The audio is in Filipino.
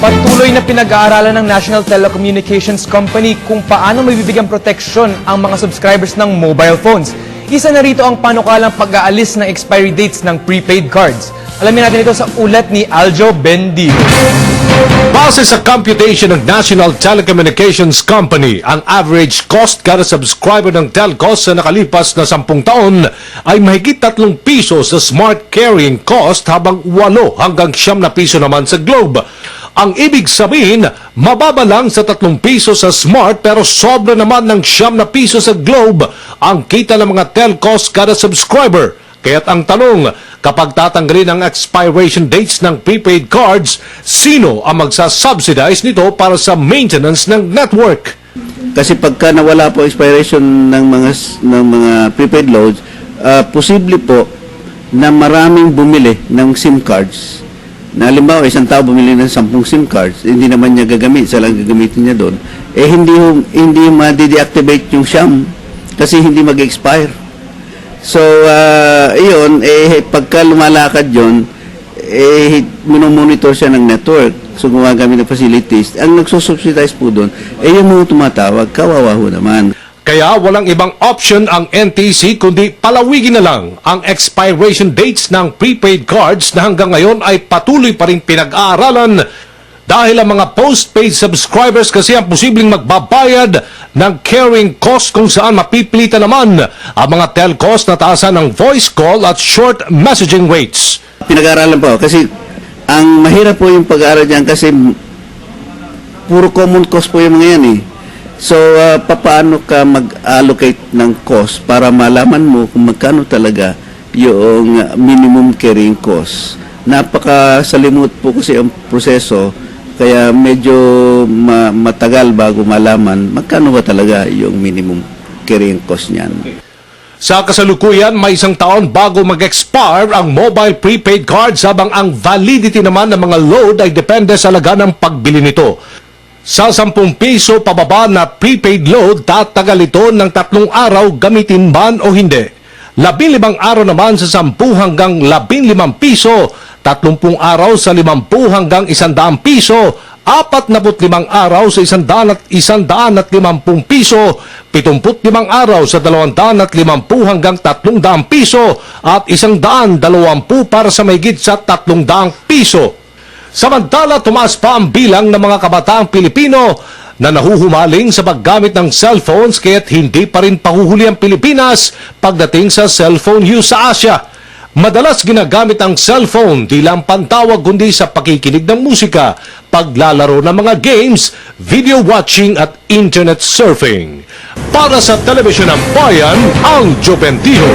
Patuloy na pinag-aaralan ng National Telecommunications Company kung paano mabibigyan proteksyon ang mga subscribers ng mobile phones. Isa na rito ang panukalang pag-aalis ng expiry dates ng prepaid cards. Alamin natin ito sa ulat ni Aljo Bendijo. Base sa computation ng National Telecommunications Company, ang average cost kada subscriber ng telcos sa nakalipas na 10 taon ay mahigit 3 piso sa smart carrying cost habang 8 hanggang 9 na piso naman sa Globe. Ang ibig sabihin, mababa lang sa 3 piso sa Smart pero sobra naman ng 9 na piso sa Globe ang kita ng mga telcos kada subscriber. Kaya't ang tanong, kapag tatanggalin ang expiration dates ng prepaid cards, sino ang magsasubsidize nito para sa maintenance ng network? Kasi pagka nawala po expiration ng mga prepaid loads, posible po na maraming bumili ng SIM cards. Na halimbawa, isang tao bumili ng 10 SIM cards, hindi naman niya gagamit, isa lang gagamitin niya doon, hindi ma-deactivate yung siyam kasi hindi mag-expire. So, iyon, pagka lumalakad yun, minomonitor siya ng network, so gumagamit ng facilities. Ang nagsusubsidize po doon, yung mga tumatawag, kawawa ho naman. Kaya walang ibang option ang NTC kundi palawigin na lang ang expiration dates ng prepaid cards na hanggang ngayon ay patuloy pa rin pinag-aaralan dahil ang mga postpaid subscribers kasi ang posibleng magbabayad ng carrying cost kung saan mapipilitan naman ang mga telcos na taasan ng voice call at short messaging rates. Pinag-aaralan po kasi ang mahirap po yung pag-aaral dyan kasi puro common cost po yung mga yan eh. So, paano ka mag-allocate ng cost para malaman mo kung magkano talaga yung minimum carrying cost. Napakasalimot po kasi ang proseso, kaya medyo matagal bago malaman magkano ba talaga yung minimum carrying cost niyan. Sa kasalukuyan, may 1 taon bago mag-expire ang mobile prepaid cards habang ang validity naman ng mga load ay depende sa laga ng pagbili nito. Sa 10 piso pababa na prepaid load, tatagal ito ng 3 araw gamitin man o hindi. 15 araw naman sa 10 hanggang 15 piso, 30 araw sa 50 hanggang 100 piso, 45 araw sa 150 piso, 75 araw sa 250 hanggang 300 piso, at 120 para sa mahigit sa 300 piso. Samantala, tumaas pa ang bilang ng mga kabataang Pilipino na nahuhumaling sa paggamit ng cellphones kaya't hindi pa rin pahuhuli ang Pilipinas pagdating sa cellphone use sa Asia. Madalas ginagamit ang cellphone di lang pantawag kundi sa pakikinig ng musika, paglalaro ng mga games, video watching at internet surfing. Para sa Telebisyon ng Bayan, ang Joe Bendijo.